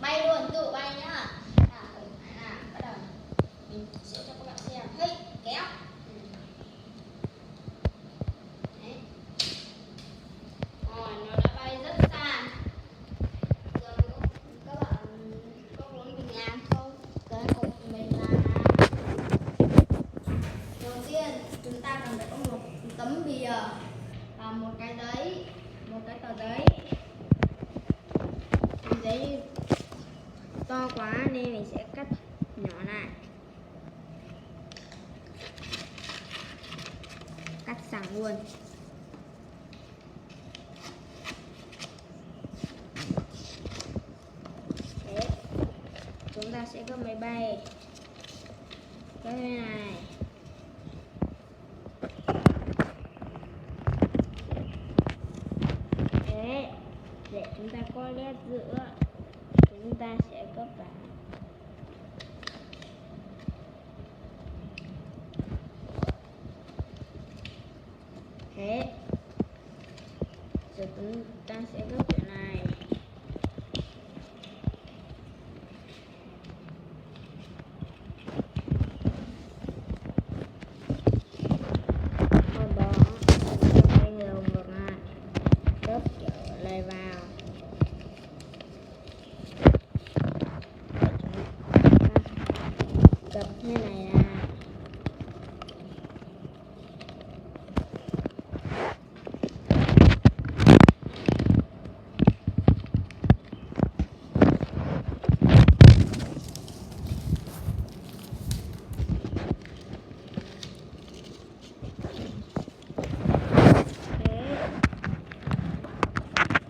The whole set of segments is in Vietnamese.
bay luôn, tự bay nhá. Bắt đầu mình sẽ cho các bạn xem. Hey, kéo. Đấy. Rồi, nó đã bay rất xa. Giờ các bạn có muốn mình làm không? Cái của mình là đầu tiên chúng ta cần phải có một tấm bìa và một cái giấy, một cái tờ giấy. Giấy to quá nên mình sẽ cắt nhỏ lại, cắt sẵn luôn. Thế chúng ta sẽ gấp máy bay cái này. Thế để chúng ta có nét giữa, chúng ta sẽ gấp vào. Thế giờ chúng ta sẽ gấp chỗ này. Sau đó chúng ta quay đầu ngược lại, gấp trở lại vào. Gấp thế này ra.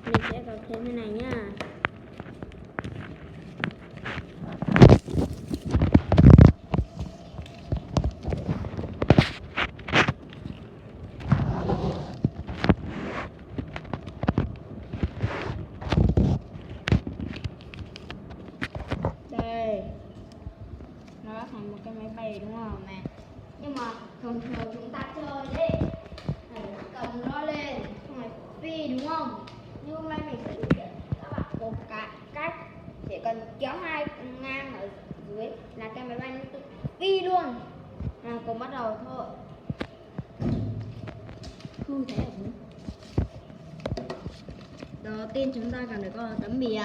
Mình sẽ gấp thêm thế này nhá. Đây, nó đã thành một cái máy bay đúng không nè. Nhưng mà thường thường chúng ta chơi đấy, cầm nó lên xong rồi phi đúng không? Nhưng hôm nay mình sẽ thực hiện các bạn một cái cách chỉ cần kéo hai ngang ở dưới là cái máy bay nó tự phi luôn. Cùng bắt đầu thôi. Không thể đúng. Đầu tiên chúng ta cần phải có tấm bìa.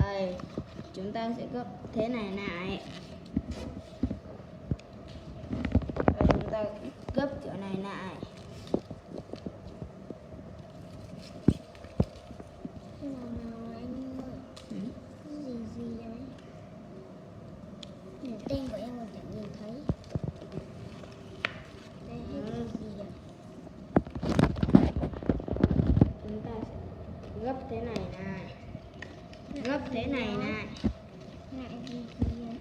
Đây, chúng ta sẽ gấp thế này lại. Và chúng ta gấp chỗ này lại. Gì đấy? Nhìn tên của em mà chẳng nhìn thấy. Đây hết gì vậy? Chúng ta sẽ gấp thế này này. Gấp thế này này. Lại gì vậy?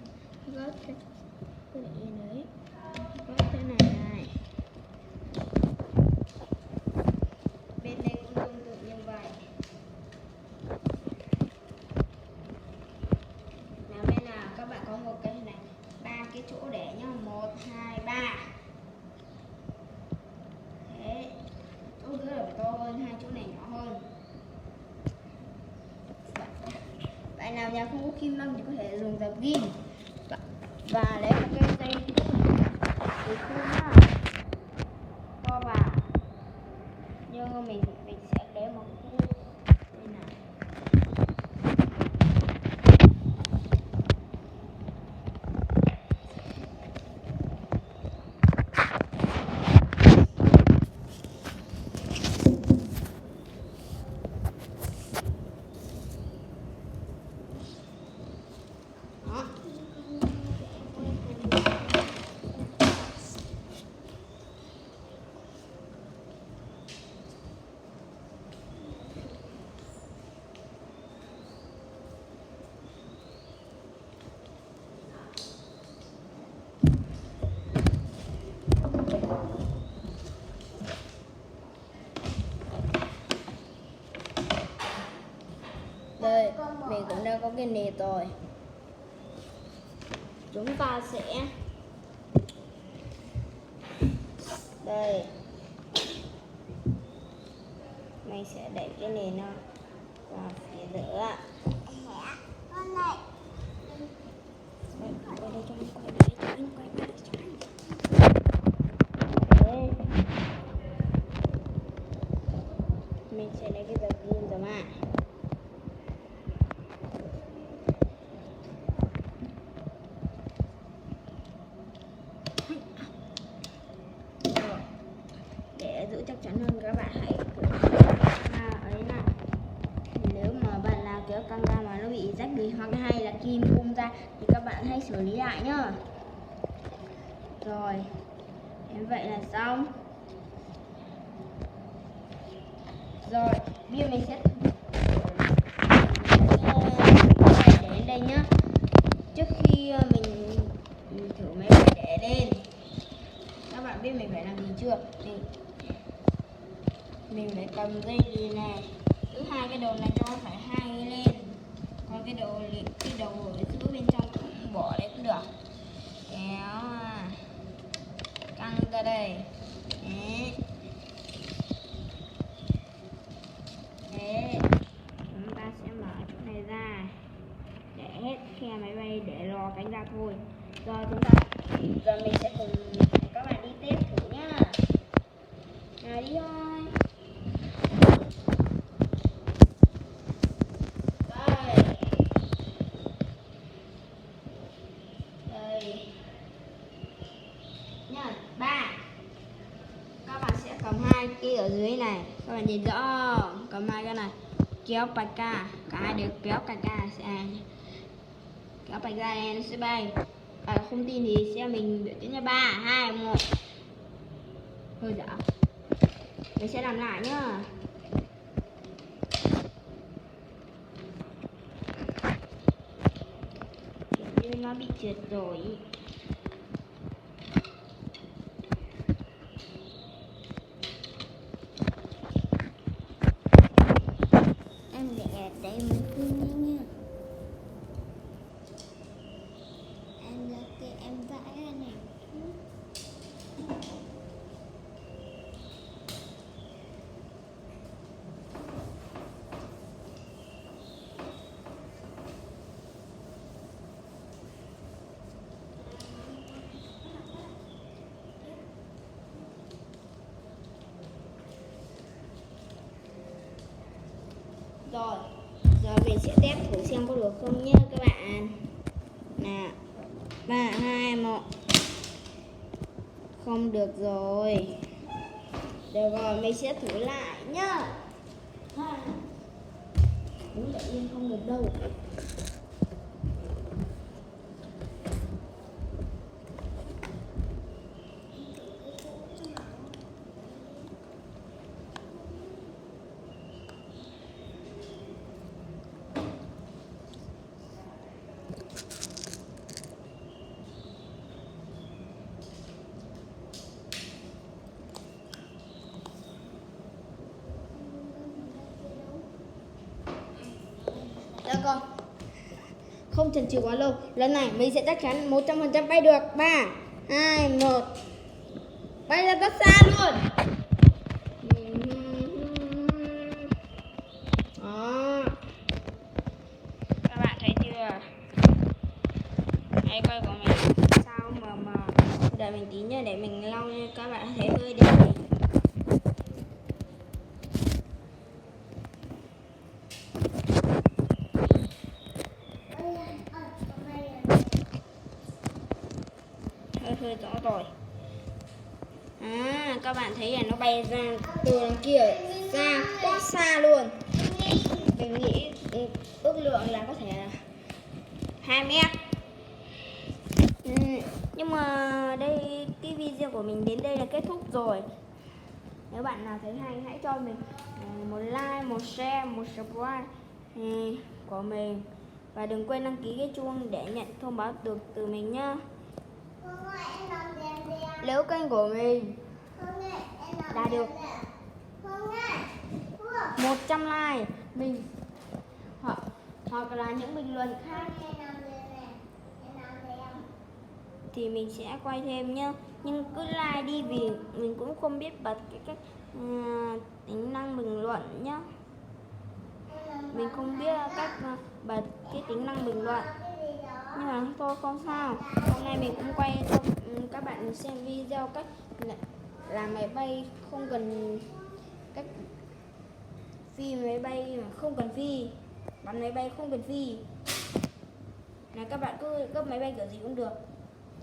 Gấp thế đấy. Gấp thế này này. Bên đây cũng tương tự như vậy. Nào bên nào các bạn có một cái này, 3 cái chỗ để nhá, 1, 2, 3. Thế, chỗ dưới là phải to hơn, hai chỗ này nhỏ hơn. Bạn nào nhà không có kim măng thì có thể dùng dập ghim và lấy một cái dây để khu nhá, co vào. Nhưng mình sẽ lấy một khu đây này. Đó. Đây, mình cũng đã có cái nệp rồi. Chúng ta sẽ đây, mình sẽ đẩy cái nền vào phía giữa. bị rách bị hoặc hay là kim bung ra thì các bạn hãy xử lý lại nhá. Rồi, đến vậy là xong. Rồi, bây giờ mình sẽ để đến đây nhá. Trước khi mình thử máy bay để lên, các bạn biết mình phải làm gì chưa? Mình phải cầm dây gì này, cứ hai cái đầu này cho nó phải hai lên, còn cái đầu ở giữa bên trong cũng bỏ đấy cũng được. Kéo căng ra đây. Đấy. Thế chúng ta sẽ mở chỗ này ra để hết khe máy bay để lò cánh ra thôi. Giờ mình sẽ cùng các bạn đi test thử nhá. Nào đi thôi. Đây nhá. 3. Các bạn sẽ cầm hai cái ở dưới này, các bạn nhìn rõ, cầm hai cái này, kéo bạch ca, cả hai đều kéo bạch ca sẽ kéo bạch ca này nó sẽ bay. Không tin thì sẽ mình biểu diễn nha. 3, 2, 1. Hơi dở, mình sẽ làm lại nhá. Kiểu như nó bị trượt rồi. Em để ở đây mình phun nha. Em ra kia em vẽ ra này. Rồi, giờ mình sẽ test thử xem có được không nhé các bạn. Nào, 3, 2, 1. Không được rồi. Được rồi, mình sẽ thử lại nhá. Đúng là yên không được đâu. Được rồi, không chần chừ quá lâu, lần này mình sẽ chắc chắn 100% bay được. 3, 2, 1. Bay ra rất xa luôn. Đó, các bạn thấy chưa? Máy bay của mình sao mờ. Đợi mình tí nhá, để mình lau cho các bạn thấy hơi đẹp. Hơi rõ rồi. Các bạn thấy là nó bay ra từ đằng kia ra quá xa luôn. Mình nghĩ ước lượng là có thể là 2 mét. Nhưng mà đây cái video của mình đến đây là kết thúc rồi. Nếu bạn nào thấy hay hãy cho mình một like, một share, một subscribe của mình. Và đừng quên đăng ký cái chuông để nhận thông báo được từ mình nhá. Nếu kênh của mình đạt được 100 like mình hoặc là những bình luận khác thì mình sẽ quay thêm nhá. Nhưng cứ like đi vì mình cũng không biết bật cái cách tính năng bình luận nhá. Mình không biết cách bật cái tính năng bình luận. Nhưng mà thôi không sao. Hôm nay mình cũng quay cho các bạn xem video cách làm máy bay không cần cách phi máy bay mà không cần phi, bắn máy bay không cần phi. Là các bạn cứ cấp máy bay kiểu gì cũng được.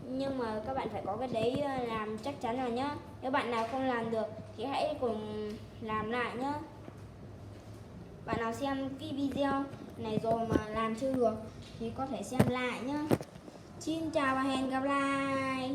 Nhưng mà các bạn phải có cái đấy làm chắc chắn rồi nhá. Nếu bạn nào không làm được thì hãy cùng làm lại nhá. bạn nào xem cái video này rồi mà làm chưa được thì có thể xem lại nhá. Xin chào và hẹn gặp lại.